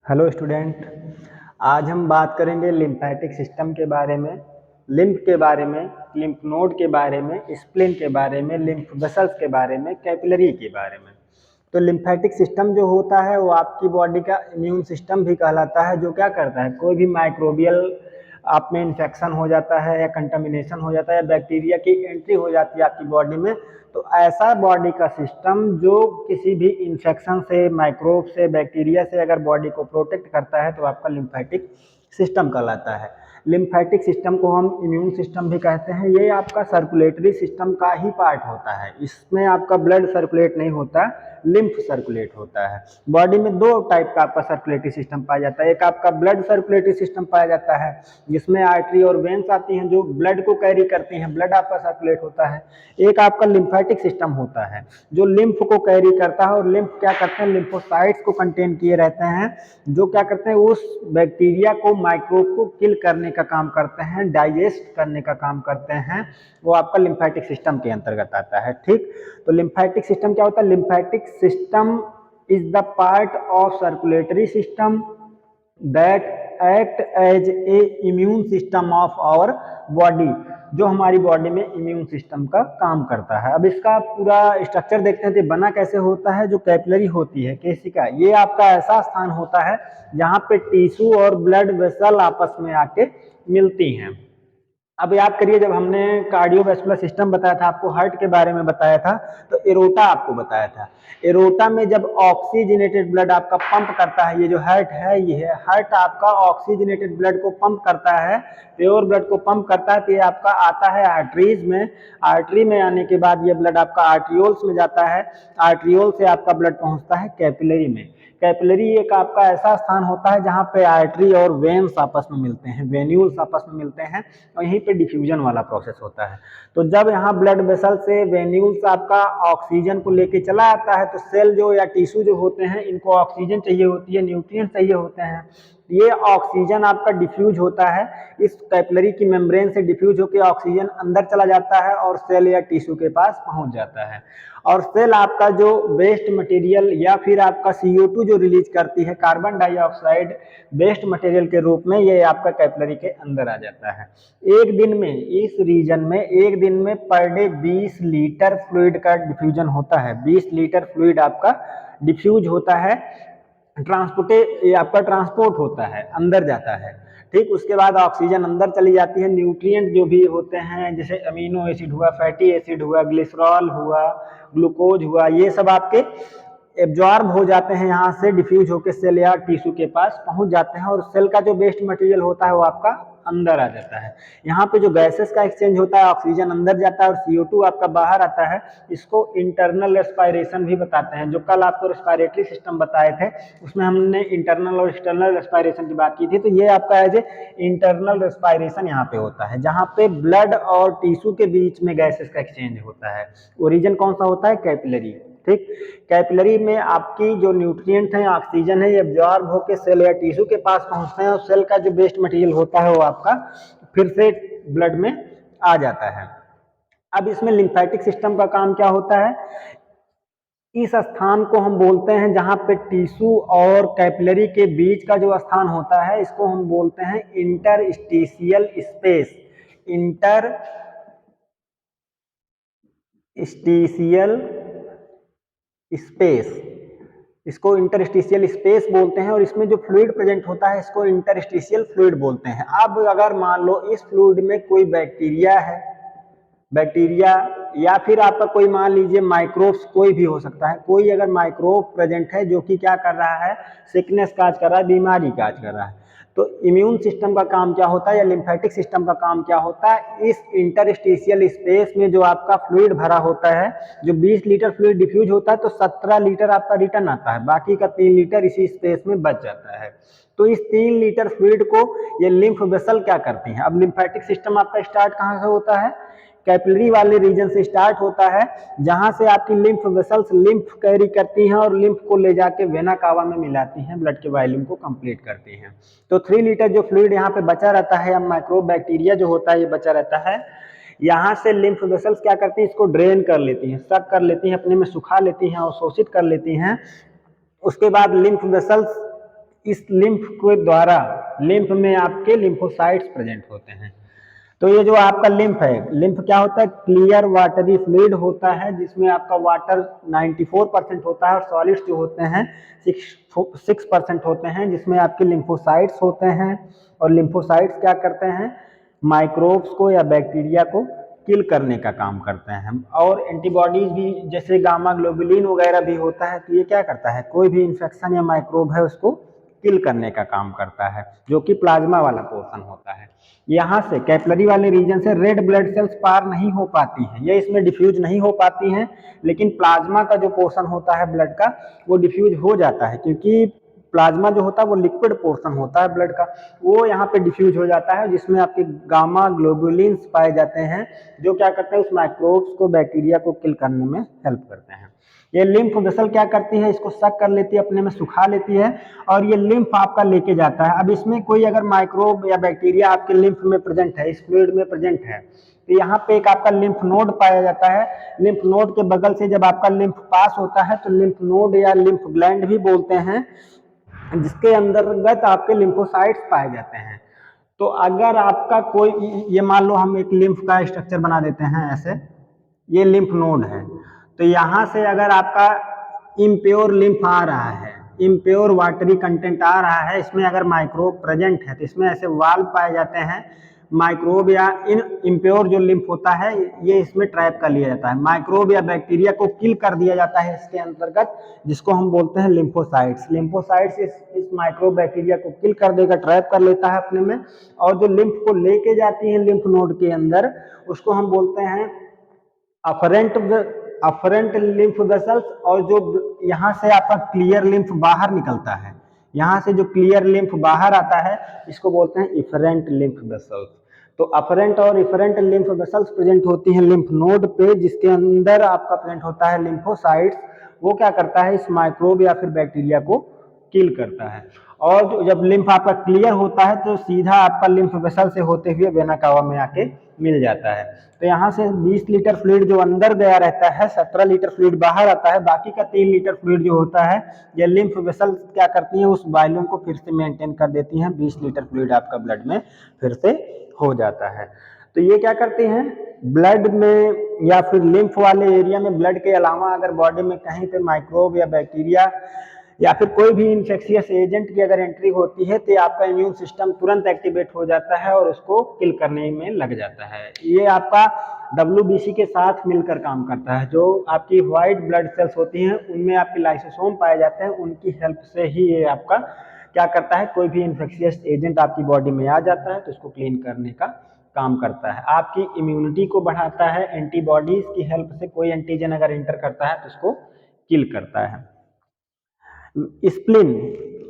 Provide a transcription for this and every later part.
Hello student. आज हम बात करेंगे लिम्फेटिक सिस्टम के बारे में, लिम्फ के बारे में, लिम्फ नोड के बारे में, स्प्लीन के बारे में, लिम्फ वेसल्स के बारे में, कैपिलरी के बारे में। तो लिम्फेटिक सिस्टम जो होता है वो आपकी बॉडी का इम्यून सिस्टम भी कहलाता है, जो क्या करता है, कोई भी माइक्रोबियल आप में इन्फेक्शन हो जाता है या कंटामिनेशन हो जाता है या बैक्टीरिया की एंट्री हो जाती है आपकी बॉडी में, तो ऐसा बॉडी का सिस्टम जो किसी भी इन्फेक्शन से, माइक्रोब से, बैक्टीरिया से अगर बॉडी को प्रोटेक्ट करता है तो आपका लिम्फेटिक सिस्टम कहलाता है। लिम्फेटिक सिस्टम को हम इम्यून सिस्टम भी कहते हैं। ये आपका सर्कुलेटरी सिस्टम का ही पार्ट होता है। इसमें आपका ब्लड सर्कुलेट नहीं होता, लिम्फ सर्कुलेट होता है। बॉडी में दो टाइप का आपका सर्कुलेटरी सिस्टम पाया जाता है। एक आपका ब्लड सर्कुलेटरी सिस्टम पाया जाता है जिसमें आर्टरी और वेन्स आती हैं जो ब्लड को कैरी करती हैं, ब्लड आपका सर्कुलेट होता है। एक आपका लिम्फेटिक सिस्टम होता है जो लिम्फ को कैरी करता है, और लिम्फ क्या करते हैं, लिम्फोसाइट्स को कंटेन किए रहते हैं जो क्या करते हैं, उस बैक्टीरिया को, माइक्रोब को किल करने का काम करते हैं, डाइजेस्ट करने का काम करते हैं। वो आपका लिम्फेटिक सिस्टम के अंतर्गत आता है। ठीक, तो लिम्फेटिक सिस्टम क्या होता है? Lymphatic system is the part of circulatory system that act as a immune system of our body, जो हमारी बॉडी में इम्यून सिस्टम का काम करता है। अब इसका पूरा स्ट्रक्चर देखते हैं तो बना कैसे होता है। जो कैपिलरी होती है केशिका, ये आपका ऐसा स्थान होता है जहाँ पे टिश्यू और ब्लड वेसल आपस में आके मिलती हैं। अब याद करिए, जब हमने कार्डियोवैस्कुलर सिस्टम बताया था, आपको हार्ट के बारे में बताया था, तो एरोटा आपको बताया था। एरोटा में जब ऑक्सीजनेटेड ब्लड आपका पंप करता है, ये जो हार्ट है, ये है हार्ट आपका ऑक्सीजनेटेड ब्लड को पंप करता है, प्योर ब्लड को पंप करता है। तो ये आपका आता है आर्टरीज में, आर्टरी में आने के बाद ये ब्लड आपका आर्ट्रियोल्स में जाता है, आर्ट्रियोल से आपका ब्लड पहुंचता है कैपिलरी में। कैपिलरी एक आपका ऐसा स्थान होता है जहाँ पे आर्टरी और वेन्स आपस में मिलते हैं, वेन्यूल्स आपस में मिलते हैं, और यहीं पे डिफ्यूजन वाला प्रोसेस होता है। तो जब यहाँ ब्लड वेसल से वेन्यूल्स आपका ऑक्सीजन को लेके चला आता है, तो सेल जो या टिश्यू जो होते हैं, इनको ऑक्सीजन चाहिए होती है, न्यूट्रिएंट चाहिए होते हैं। ये ऑक्सीजन आपका डिफ्यूज होता है, इस कैपिलरी की मेम्ब्रेन से डिफ्यूज होकर ऑक्सीजन अंदर चला जाता है और सेल या टिश्यू के पास पहुंच जाता है। और सेल आपका जो वेस्ट मटेरियल या फिर आपका CO2 जो रिलीज करती है, कार्बन डाइऑक्साइड वेस्ट मटेरियल के रूप में, ये आपका कैपिलरी के अंदर आ जाता है। एक दिन में इस रीजन में, एक दिन में पर डे 20 लीटर फ्लूइड का डिफ्यूजन होता है। 20 लीटर फ्लूइड आपका डिफ्यूज होता है, आपका ट्रांसपोर्ट होता है, अंदर जाता है। ठीक, उसके बाद ऑक्सीजन अंदर चली जाती है, न्यूट्रिएंट जो भी होते हैं जैसे अमीनो एसिड हुआ, फैटी एसिड हुआ, ग्लिसरॉल हुआ, ग्लूकोज हुआ, ये सब आपके एब्जॉर्ब हो जाते हैं, यहाँ से डिफ्यूज होकर सेल या टिश्यू के पास पहुंच जाते हैं, और सेल का जो वेस्ट मटेरियल होता है वो आपका अंदर आ जाता है। यहाँ पे जो गैसेस का एक्सचेंज होता है, ऑक्सीजन अंदर जाता है और CO2 आपका बाहर आता है, इसको इंटरनल रेस्पायरेशन भी बताते हैं। जो कल आपको रेस्पायरेटरी सिस्टम बताए थे, उसमें हमने इंटरनल और एक्सटर्नल रेस्पायरेशन की बात की थी। तो ये आपका एज ए इंटरनल रेस्पायरेशन यहाँ पे होता है, जहाँ पे ब्लड और टिश्यू के बीच में गैसेस का एक्सचेंज होता है। ओरिजिन कौन सा होता है? कैपिलरी। ठीक, कैपिलरी में आपकी जो न्यूट्रिएंट है, ऑक्सीजन है, ये एब्जॉर्ब होकर सेल या टिश्यू के पास पहुंचते हैं, और सेल का जो वेस्ट मटेरियल होता है वो आपका फिर से ब्लड में आ जाता है। अब इसमें लिम्फेटिक सिस्टम का काम क्या होता है? इस स्थान को हम बोलते हैं, जहां पे टिश्यू और कैपिलरी के बीच का जो स्थान होता है, इसको हम बोलते हैं इंटरस्टिशियल स्पेस। इंटरस्टिशियल स्पेस, इसको इंटरस्टिशियल स्पेस बोलते हैं, और इसमें जो फ्लूइड प्रेजेंट होता है इसको इंटरस्टिशियल फ्लूइड बोलते हैं। अब अगर मान लो इस फ्लूइड में कोई बैक्टीरिया है, बैक्टीरिया या फिर आपका कोई मान लीजिए माइक्रोब्स, कोई भी हो सकता है, कोई अगर माइक्रोब प्रेजेंट है जो कि क्या कर रहा है, सिकनेस काज कर रहा है, बीमारी काज कर रहा है, तो इम्यून सिस्टम का काम क्या होता है या लिम्फेटिक सिस्टम का काम क्या होता है? इस इंटरस्टिशियल स्पेस में जो आपका फ्लूइड भरा होता है, जो 20 लीटर फ्लूइड डिफ्यूज होता है, तो 17 लीटर आपका रिटर्न आता है, बाकी का 3 लीटर इसी स्पेस में बच जाता है। तो इस 3 लीटर फ्लूइड को ये लिम्फ वेसल क्या करती हैं? अब लिम्फेटिक सिस्टम आपका स्टार्ट कहाँ से होता है? कैपिलरी वाले रीजन से स्टार्ट होता है, जहां से आपकी लिम्फ वेसल्स लिम्फ कैरी करती हैं और लिम्फ को ले जाके वेना कावा में मिलाती हैं, ब्लड के वॉल्यूम को कंप्लीट करती हैं। तो 3 लीटर जो फ्लूइड यहाँ पे बचा रहता है, या माइक्रोब बैक्टीरिया जो होता है ये बचा रहता है, यहाँ से लिम्फ वेसल्स क्या करती हैं, इसको ड्रेन कर लेती हैं, सक कर लेती हैं, अपने में सुखा लेती हैं और शोषित कर लेती हैं। उसके बाद लिम्फ वेसल्स इस लिम्फ के द्वारा लिम्फ में आपके लिम्फोसाइट्स प्रेजेंट होते हैं। तो ये जो आपका लिम्फ है, लिम्फ क्या होता है, क्लियर वाटरी फ्लूइड होता है जिसमें आपका वाटर 94% होता है और सॉलिड्स जो होते हैं 6% होते हैं, जिसमें आपके लिम्फोसाइट्स होते हैं। और लिम्फोसाइट्स क्या करते हैं, माइक्रोब्स को या बैक्टीरिया को किल करने का काम करते हैं। और एंटीबॉडीज भी, जैसे गामा ग्लोबुलिन वगैरह भी होता है, तो ये क्या करता है, कोई भी इन्फेक्शन या माइक्रोब है उसको किल करने का काम करता है, जो कि प्लाज्मा वाला पोर्शन होता है। यहाँ से कैपिलरी वाले रीजन से रेड ब्लड सेल्स पार नहीं हो पाती हैं, ये इसमें डिफ्यूज नहीं हो पाती हैं, लेकिन प्लाज्मा का जो पोर्शन होता है ब्लड का वो डिफ्यूज हो जाता है, क्योंकि प्लाज्मा जो होता है वो लिक्विड पोर्शन होता है ब्लड का, वो यहाँ पे डिफ्यूज हो जाता है, जिसमें आपके गामा ग्लोबुलिन्स पाए जाते हैं, जो क्या करते हैं, उस माइक्रोब्स को, बैक्टीरिया को किल करने में हेल्प करते हैं। ये लिम्फ वेसल क्या करती है, इसको सक कर लेती है, अपने में सुखा लेती है और ये लिम्फ आपका लेके जाता है। अब इसमें कोई अगर माइक्रोब या बैक्टीरिया आपके लिम्फ में प्रेजेंट है, इस फ्लूइड में प्रेजेंट है, तो यहाँ पे एक आपका लिम्फ नोड पाया जाता है। लिम्फ नोड के बगल से जब आपका लिम्फ पास होता है तो लिम्फ नोड या लिम्फ ग्लैंड भी बोलते हैं, जिसके अंतर्गत आपके लिम्फोसाइट्स पाए जाते हैं। तो अगर आपका कोई, ये मान लो हम एक लिम्फ का स्ट्रक्चर बना देते हैं ऐसे, ये लिम्फ नोड है, तो यहाँ से अगर आपका इम्प्योर लिम्फ आ रहा है, इम्प्योर वाटरी कंटेंट आ रहा है, इसमें अगर माइक्रोब प्रेजेंट है तो इसमें ऐसे वाल्व पाए जाते हैं, माइक्रोब या इन इम्प्योर जो लिम्फ होता है ये इसमें ट्रैप कर लिया जाता है, माइक्रोब या बैक्टीरिया को किल कर दिया जाता है इसके अंतर्गत, जिसको हम बोलते हैं लिम्फोसाइट्स। लिम्फोसाइट्स इस माइक्रोब बैक्टीरिया को किल कर देगा, ट्रैप कर लेता है अपने में, और जो लिम्फ को लेके जाती है लिम्फ नोड के अंदर, उसको हम बोलते हैं अफरेंट लिम्फ वेसल्स। और जो यहाँ से आपका क्लियर लिम्फ बाहर निकलता है, यहाँ से जो क्लियर लिम्फ बाहर आता है, इसको बोलते हैं इफरेंट लिम्फ वेसल्स। तो अफरेंट और इफरेंट लिम्फ वेसल्स प्रेजेंट होती हैं लिम्फ नोड पे, जिसके अंदर आपका प्रेजेंट होता है लिम्फोसाइट्स। वो क्या करता है, इस माइक्रोब या फिर बैक्टीरिया को किल करता है। और जब लिम्फ आपका क्लियर होता है तो सीधा आपका लिम्फ वेसल से होते हुए वेना कावा में आके मिल जाता है। तो यहाँ से 20 लीटर फ्लूइड जो अंदर गया रहता है, 17 लीटर फ्लूइड बाहर आता है, बाकी का 3 लीटर फ्लूइड जो होता है, ये लिम्फ वेसल क्या करती हैं, उस वॉल्यूम को फिर से मेंटेन कर देती हैं, 20 लीटर फ्लूइड आपका ब्लड में फिर से हो जाता है। तो ये क्या करती हैं, ब्लड में या फिर लिम्फ वाले एरिया में ब्लड के अलावा अगर बॉडी में कहीं पे माइक्रोब या बैक्टीरिया या फिर कोई भी इन्फेक्शियस एजेंट की अगर एंट्री होती है तो आपका इम्यून सिस्टम तुरंत एक्टिवेट हो जाता है और उसको किल करने में लग जाता है। ये आपका WBC के साथ मिलकर काम करता है। जो आपकी व्हाइट ब्लड सेल्स होती हैं उनमें आपके लाइसोसोम पाए जाते हैं, उनकी हेल्प से ही ये आपका क्या करता है, कोई भी इन्फेक्शियस एजेंट आपकी बॉडी में आ जाता है तो उसको क्लीन करने का काम करता है, आपकी इम्यूनिटी को बढ़ाता है, एंटीबॉडीज की हेल्प से कोई एंटीजन अगर इंटर करता है तो उसको किल करता है। स्प्लीन,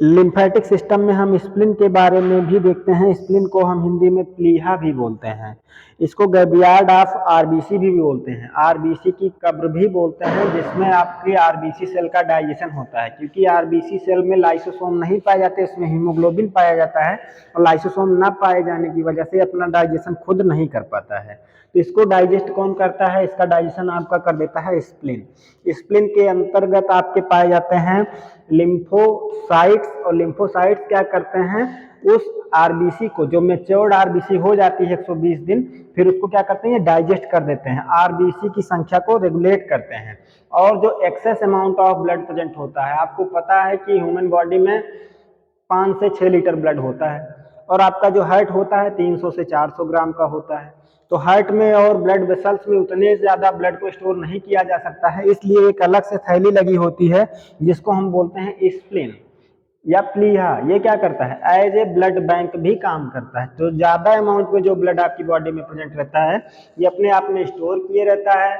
लिम्फेटिक सिस्टम में हम स्प्लीन के बारे में भी देखते हैं। स्प्लीन को हम हिंदी में प्लीहा भी बोलते हैं, इसको ग्रेवयार्ड ऑफ आरबीसी भी बोलते हैं, आरबीसी की कब्र भी बोलते हैं, जिसमें आपके आरबीसी सेल का डाइजेशन होता है। क्योंकि आरबीसी सेल में लाइसोसोम नहीं पाए जाते, इसमें हीमोग्लोबिन पाया जाता है, और लाइसोसोम ना पाए जाने की वजह से अपना डाइजेशन खुद नहीं कर पाता है। तो इसको डाइजेस्ट कौन करता है, इसका डाइजेशन आपका कर देता है स्प्लीन। स्प्लीन के अंतर्गत आपके पाए जाते हैं लिम्फोसाइट्स, और लिम्फोसाइट्स क्या करते हैं, उस आरबीसी को, जो मेच्योर्ड आरबीसी हो जाती है 120 दिन, फिर उसको क्या करते हैं, डाइजेस्ट कर देते हैं, आरबीसी की संख्या को रेगुलेट करते हैं। और जो excess amount of blood present होता है, आपको पता है कि ह्यूमन बॉडी में 5 से 6 लीटर ब्लड होता है, और आपका जो हार्ट होता है 300 से 400 ग्राम का होता है। तो हार्ट में और ब्लड वेसल्स में उतने ज़्यादा ब्लड को स्टोर नहीं किया जा सकता है, इसलिए एक अलग से थैली लगी होती है जिसको हम बोलते हैं स्प्लीन या प्लीहा। ये क्या करता है, एज ए ब्लड बैंक भी काम करता है। तो ज़्यादा अमाउंट में जो ब्लड आपकी बॉडी में प्रेजेंट रहता है ये अपने आप में स्टोर किए रहता है,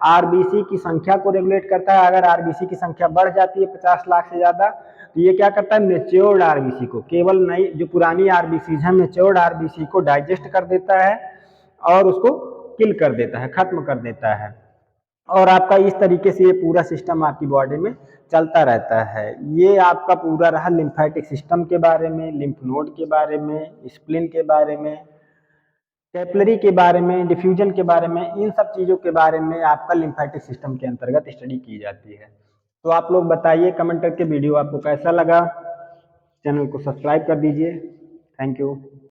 आरबीसी की संख्या को रेगुलेट करता है। अगर आरबीसी की संख्या बढ़ जाती है 50 लाख से ज़्यादा, तो ये क्या करता है, मेच्योर्ड आरबीसी को, केवल नई जो पुरानी आरबीसी है मेच्योर्ड आरबीसी को डाइजेस्ट कर देता है और उसको किल कर देता है, खत्म कर देता है। और आपका इस तरीके से ये पूरा सिस्टम आपकी बॉडी में चलता रहता है। ये आपका पूरा रहा लिम्फेटिक सिस्टम के बारे में, लिम्फ नोड के बारे में, स्प्लीन के बारे में, कैपिलरी के बारे में, डिफ्यूजन के बारे में, इन सब चीज़ों के बारे में आपका लिम्फेटिक सिस्टम के अंतर्गत स्टडी की जाती है। तो आप लोग बताइए कमेंट करके वीडियो आपको कैसा लगा। चैनल को सब्सक्राइब कर दीजिए। Thank you.